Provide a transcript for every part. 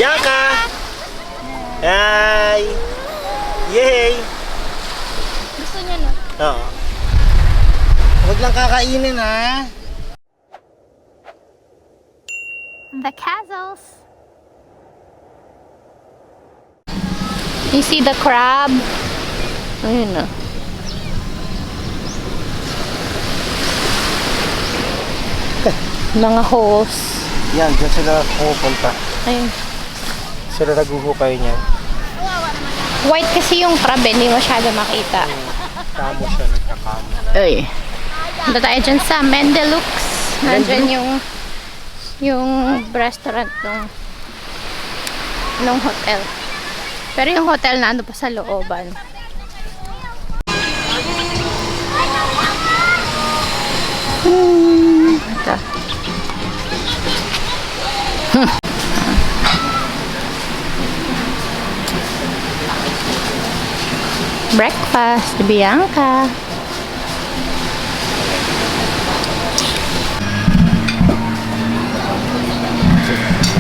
Bianca! Hi! Yay! Gusto niya na. Oo. Huwag lang kakainin ha. The castles. You see the crab? Ayun na. Mga holes. Yan, dyan sila pumupunta. Ayun. Sila naguhukay niyan. White kasi yung crab, hindi masyado makita. Kamo siya, nagkakamo. Ay. Punta tayo dyan sa Mendelux. Nandyan yung restaurant nung hotel. Pero yung hotel nando pa sa looban. Ito. Breakfast, Bianca.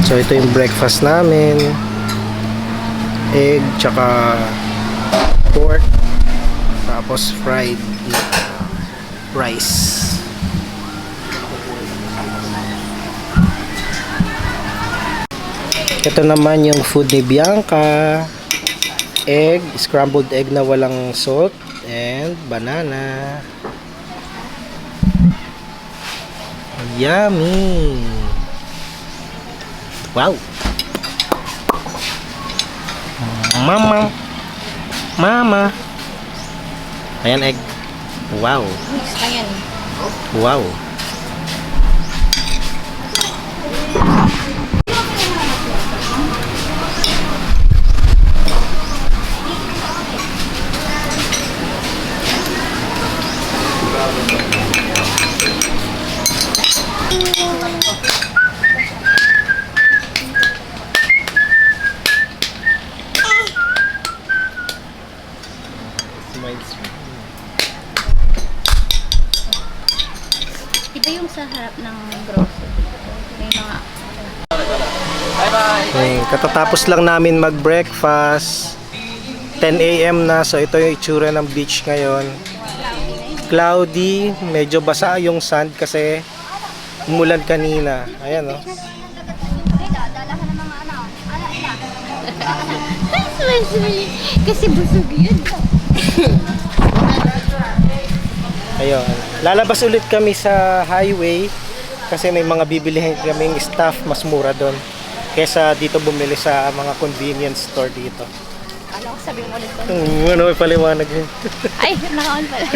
So ito yung breakfast namin. Egg, tsaka pork. Tapos fried rice. Ito naman yung food ni Bianca. Egg, scrambled egg na walang salt, and banana. Yummy! Wow! Mama! Mama! Ayan, egg. Wow! Mix na yan. Wow! Ito yung sa harap ng grocery. May mga... Katatapos lang namin mag-breakfast. 10 AM na, so ito yung itsura ng beach ngayon. Cloudy, medyo basa yung sand kasi umulan kanina. Ayan, oh. Kasi busog yun. Ayun. Lalabas ulit kami sa highway kasi may mga bibilihin kaming stuff mas mura doon kesa dito bumili sa mga convenience store dito. Ano ko sabi mo ulit ko? Ano may paliwanag yun? Ay, naka-on pala.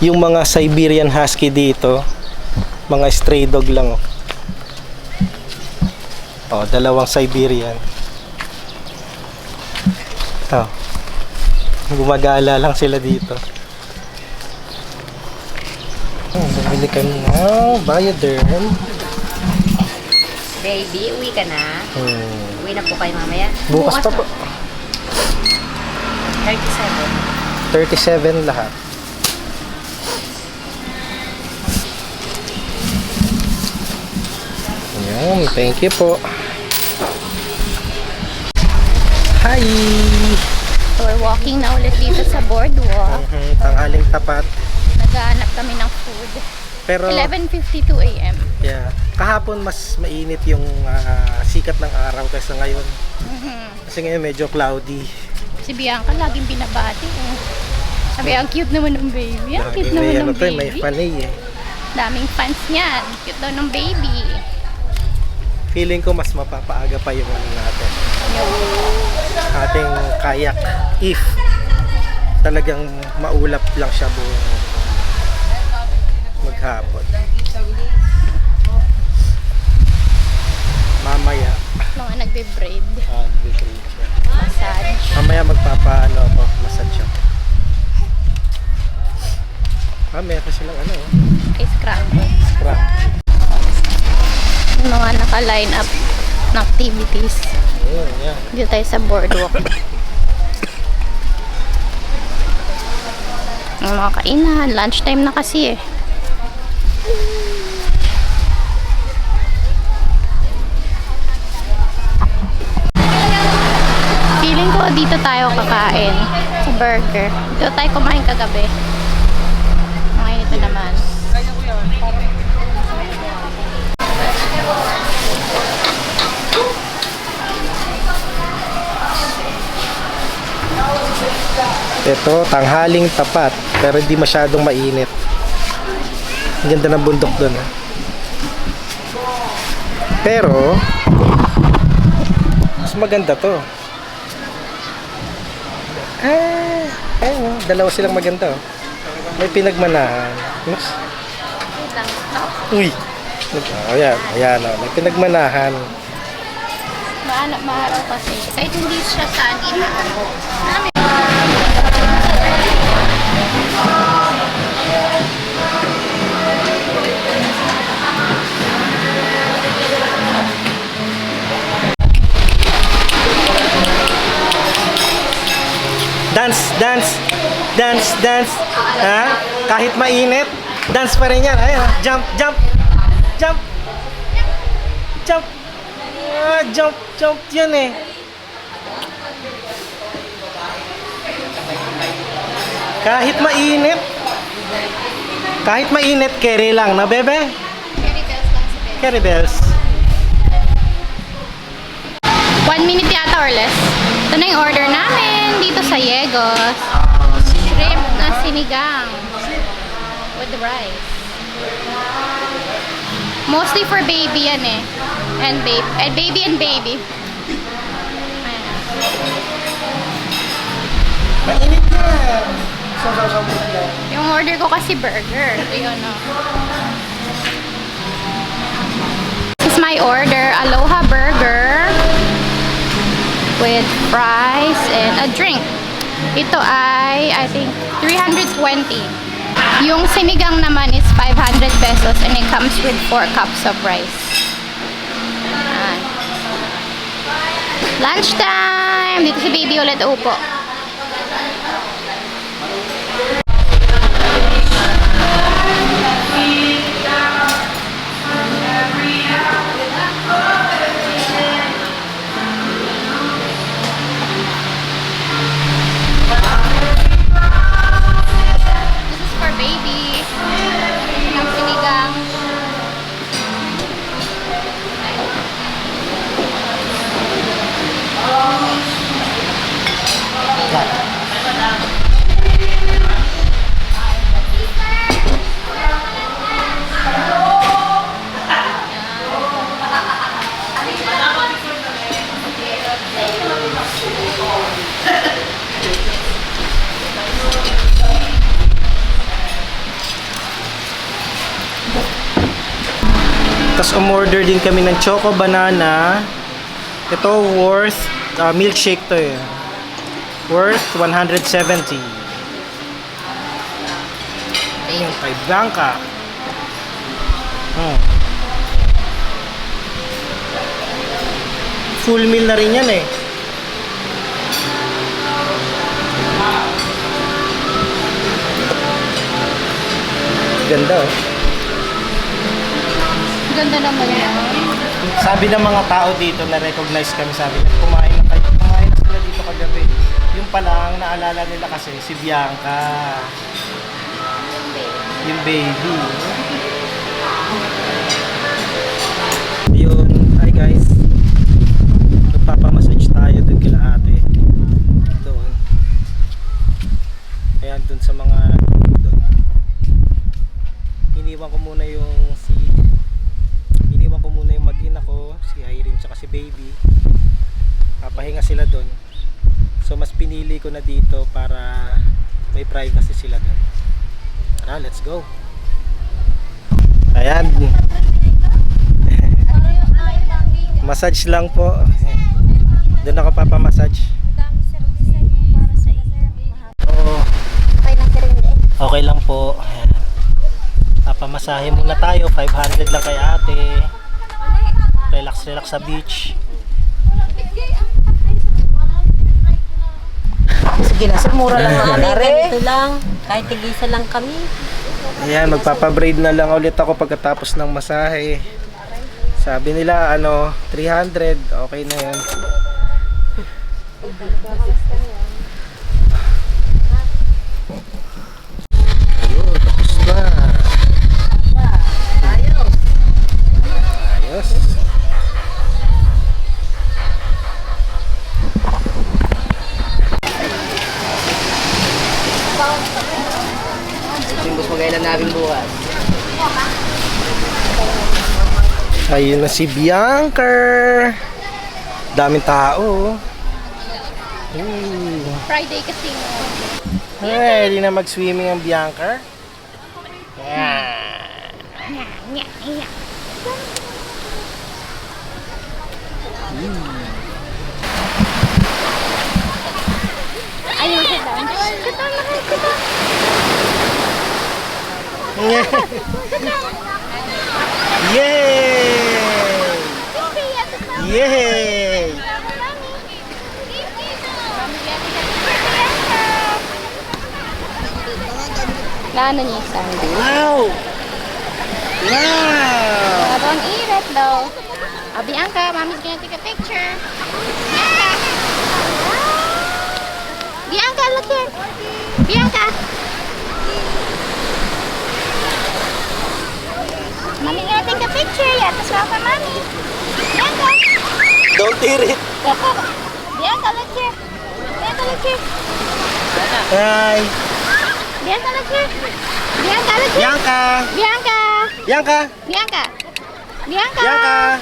Yung mga Siberian Husky dito, mga stray dog lang, oh. Oh, dalawang Siberian. Oh. Gumagala lang sila dito. Oh, bumili kami ng Bioderm. Baby, uwi ka na? Uwi na po kayo mamaya? Bukas pa po. 37. 37 lahat. Ayan, thank you po. Hi! So we're walking na ulit dito sa boardwalk. Tanghaling tapat. Naghahanap kami ng food. Pero 11:52 AM. yeah, kahapon mas mainit yung sikat ng araw kaysa ngayon. Kasi ngayon medyo cloudy. Si Bianca laging binabati. Sabi, ang cute naman ng baby. Ang cute may naman ng to, may baby. fanay eh. Daming fans niyan. Cute daw ng baby. Feeling ko mas mapapaaga pa yung ano natin. Ating kayak if talagang maulap lang siya buong maghapon. Mamaya Mga nagbe-braid. nagbe-braid siya. Massage. Mamaya magpapaano ako, massage siya. Meron silang ano, Ay, scramble. scrap. Yung mga naka-line up na activities. Ayun, yeah. Dito tayo sa boardwalk. Ang mga kainan. Lunchtime na kasi eh. dito tayo kakain. Sa burger. Dito tayo kumain kagabi. Ngayon ito naman. Ito, tanghaling tapat. Pero hindi masyadong mainit. Ang ganda ng bundok doon. Pero, mas maganda to. Ayun, dalawa silang maganda. Oh. May pinagmanahan. Mas, uy! Ayan, oh, may pinagmanahan. Maaraw kasi. Kahit hindi siya sunny na ano. Dance. Ha? Kahit mainit, dance pa rin yan. Ayun, jump. Jump yan eh. Kahit mainit, carry lang, na bebe? Carry bells. 1 minute yata or less. Ito na yung order namin dito sa Yegos. Shrimp na sinigang with rice. Mostly for baby yan eh. And baby. Ayan. Mainit yan. Saw mo yan. Yung order ko kasi burger. Ayun o. This is my order. Aloha burger with fries and a drink. Ito ay, I think, 320. Yung sinigang naman is 500 pesos and it comes with 4 cups of rice. Ayan. Lunchtime! Dito si baby ulit upo. Baby. Ng sinigang. Tapos umorder din kami ng choco banana. Ito worth milkshake to eh. Worth 170. Ayun, kay Blanca. Full meal na rin yan eh. Ganda oh. Ganda naman yan. Sabi ng mga tao dito na recognize kami, sabi na kumain na sila dito kagabi. Yung pala ang naalala nila kasi si Bianca. Yung baby. Ayun, hi guys. Magpapamassage tayo dun kila ate. Doon. Ayan, dun sa mga doon. Iniwan ko muna yung mag-ina ko, si Irene tsaka si baby. Papahinga sila doon. So mas pinili ko na dito para may privacy sila doon. Tara, let's go. Ayan. Massage lang po. Doon ako papamassage. Oo. Okay lang po. Ayan. Papamasahe muna tayo. 500 lang kay ate. Relax sa beach. Sige na, sir, mura lang kami. Ganito lang. Kahit tigisa lang kami. Ayan, magpapabraid na lang ulit ako pagkatapos ng masahe. Sabi nila, 300. Okay na yun. Ayun na si Bianca. Daming tao. Friday kasi mo. Ready na mag-swimming ang Bianca? Yeah. Ayun siya down. Yay! Yay! Lano niya yung Sandy. Wow! Wow! Habang iret daw. Oh, Bianca, mommy's gonna take a picture. Bianca! Bianca, look here. Bianca! Mommy gonna take a picture. You have to smile for mommy. Bianca! Don't tear it! Bianca, look here. Bianca, look here. Hi! Bianca, look here. Bianca, look here. Bianca! Bianca! Bianca! Bianca! Bianca! Bianca!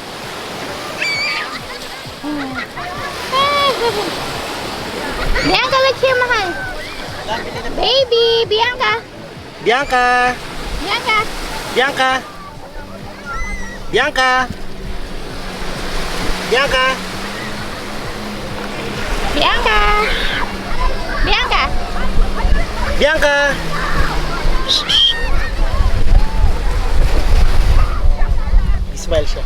Bianca, look here, mahal. Baby, Bianca. Bianca! Bianca. Bianca! Bianca! Bianca! Bianca. Bianca. Bianca! Smile siya.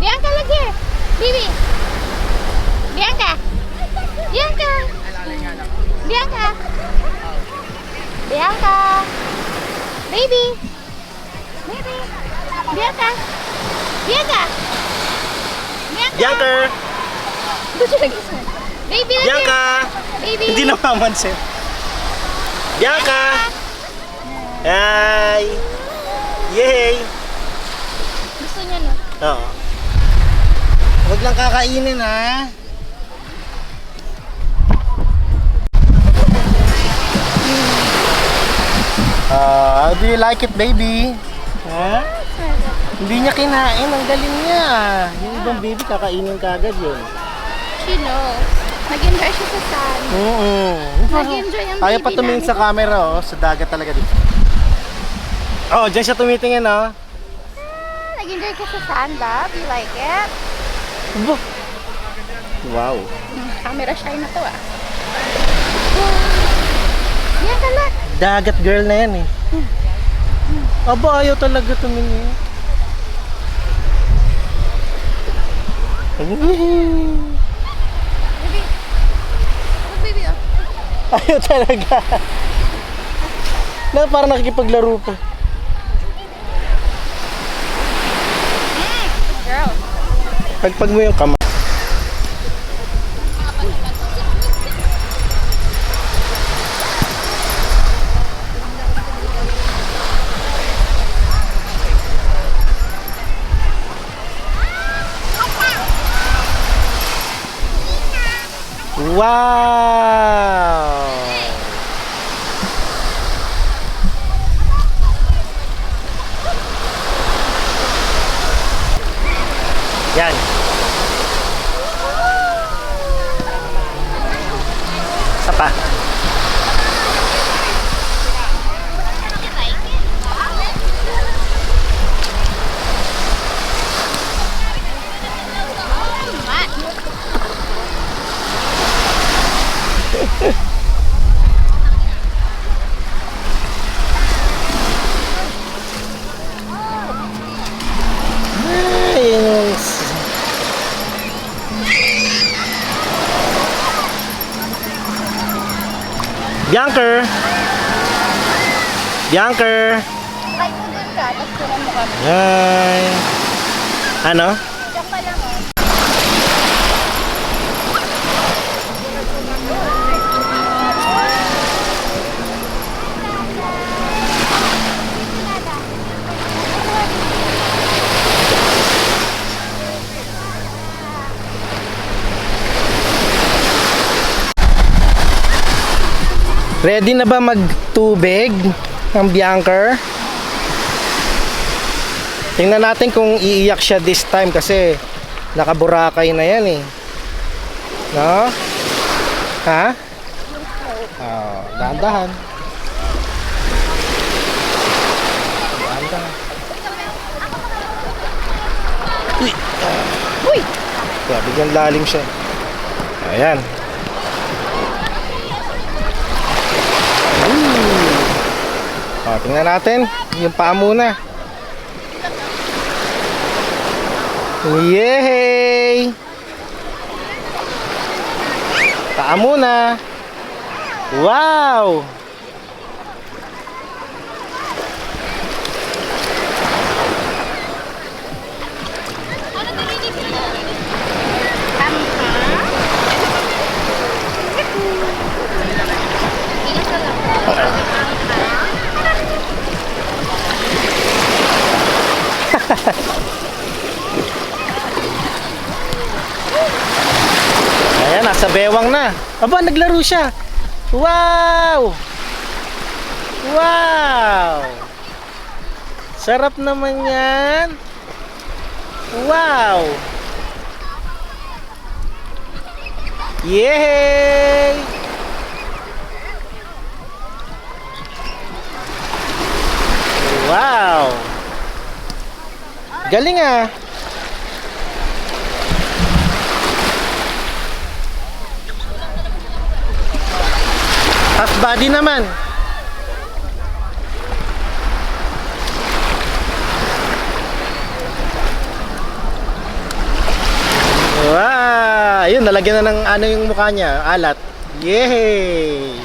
Bianca, look here. Baby. Bianca. Bianca. Bianca. Bianca. Baby. Baby. Bianca. Bianca. Bianca. Bianca! Gusto lagi sa. Baby, look Bianca! here. Baby. Hindi na mamansin. Bianca! Hi! Yay! Gusto niya no? Oo. Huwag lang kakainin ha. Do you like it, baby? Ha? Hindi niya kinain. Ang galing niya. Yung ibang baby, kakainin ka agad yun. She knows. Nag-enjoy siya sa sun. Nag-enjoy ang Ayaw baby pa tumingin namin. sa camera, oh. Sa dagat talaga dito. Oh, dyan siya tumitingin, oh. Nag-enjoy ka sa sun, Bob? You like it? Wow. Camera shy na to ah. Yan ka lang. Dagat girl na yan, eh. Aba, ayaw talaga tumingin. Baby. Oh, baby oh. Ayaw talaga. Na, parang nakikipaglaro pa. Girl. Pagpag mo yung kamay. Wow! Yan. Isa pa. Ayun. Bianca! Bianca! Try mo dun ka, tapos kunan mo kami. Hi! Ano? Diyan pa lang oh. Ready na ba magtubig ang Bianca? Tingnan natin kung iiyak siya this time kasi nakaburakay na yan eh. No? Ha? Oh, dahan-dahan. Dahan-dahan. Uy! Uy! Yeah, biglang lalim siya. Ayan. O, tingnan natin. Yung paa muna. Yay! Paa muna. Wow! Ayan, nasa bewang na. Aba, naglaro siya. Wow! Wow! Sarap naman yan. Wow! Yay! Wow! Galing ah! Half body naman. Wow! Ayun, nalagyan na ng ano yung mukha niya, alat. Yay!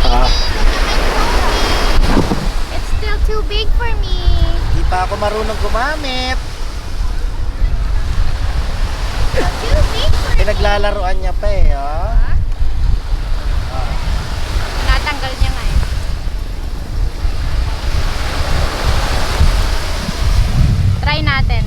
Ah, It's still too big for me. di pa ako marunong gumamit. Too big for me. Pinaglalaroan niya pa eh, oh. Natanggal niya nga eh. Try natin.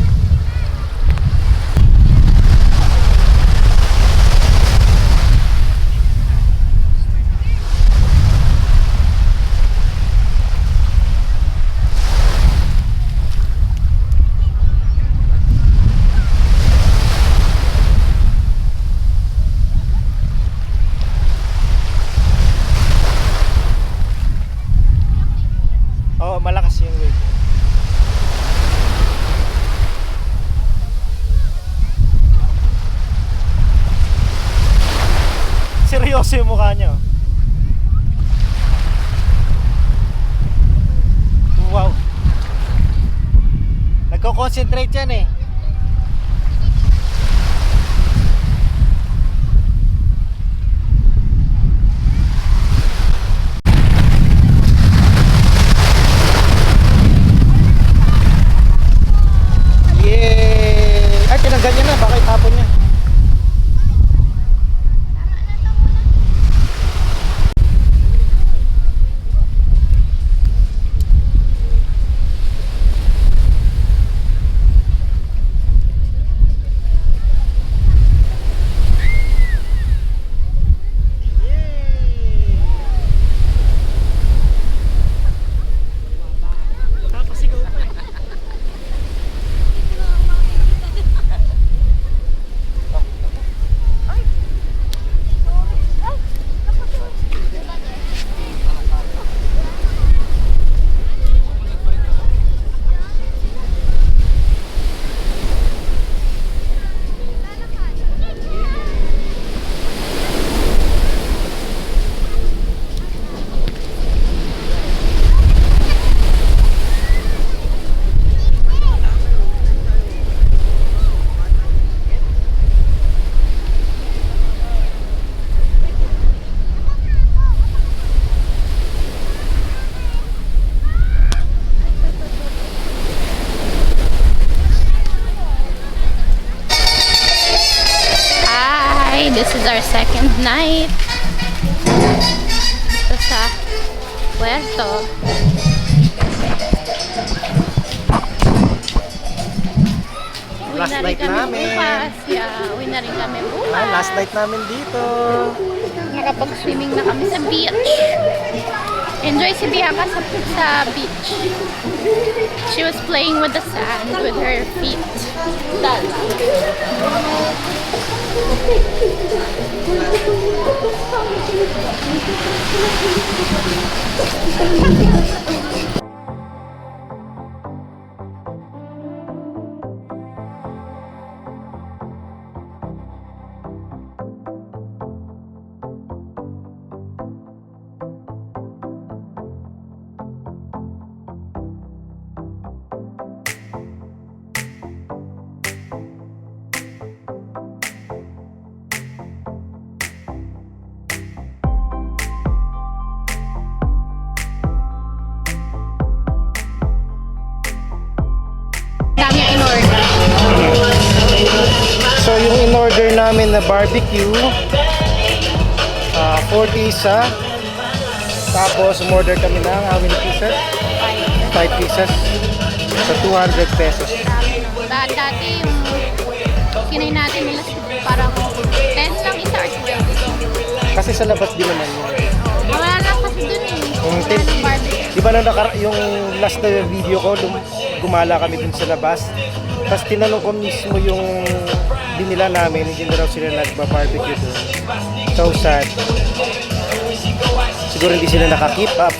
Oh, malakas yung wave. Seryoso yung mukha niyo. Wow. Nagko-concentrate yan eh. Yay! Ay, tinanggal niya na. Baka itapon niya. Papasigaw pa eh. Hi, this is our second night. Ito sa Puerto. Uwi Last na rin night kami namin. bukas. Yeah, uwi na rin kami bukas. Last night namin dito. Nakapag-swimming na kami sa beach. Enjoy si Bianca sa beach. She was playing with the sand with her feet. Dami in order. So yung in-order namin na barbecue, 40 isa. Tapos umorder kami ng how many pieces? 5 pieces. So 200 pesos. Dati yung kinay natin nila parang 10 lang isa or 12. Kasi sa labas din naman yun. Wala na kasi dun eh. Yung Wala ng barbecue. Di ba yung last na video ko, gumala kami dun sa labas. Tapos tinanong ko mismo yung binila namin, hindi na raw sila nagba-barbecue dun. So sad. Siguro hindi sila naka-keep up.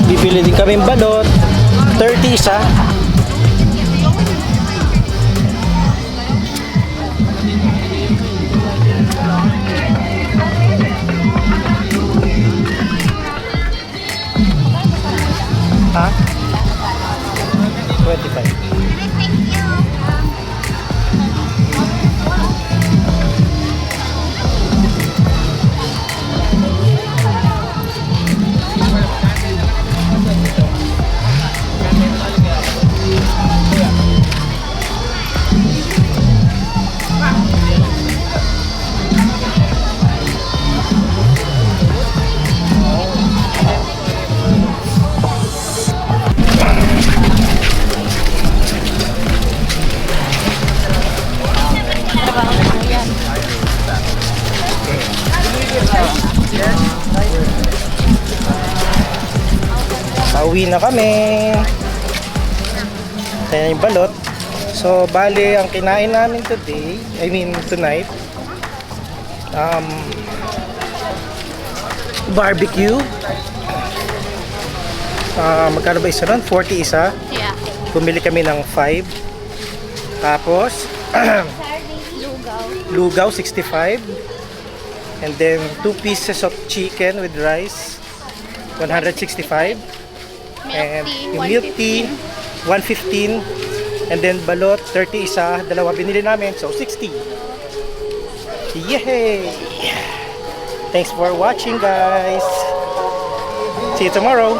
Bibili din kaming balot. 30 isa. Ha? 25. Pauwi na kami. Ayan yung balot. So, bali, ang kinain namin tonight, barbecue. Magkano ba isa nun? 40 isa. Yeah. Pumili kami ng 5. Tapos, Lugaw. lugaw, 65. And then 2 pieces of chicken with rice, 165. And yung milk tea, 115. And then balot, 30 isa. Dalawa binili namin, so 60. Yay! Thanks for watching, guys. See you tomorrow.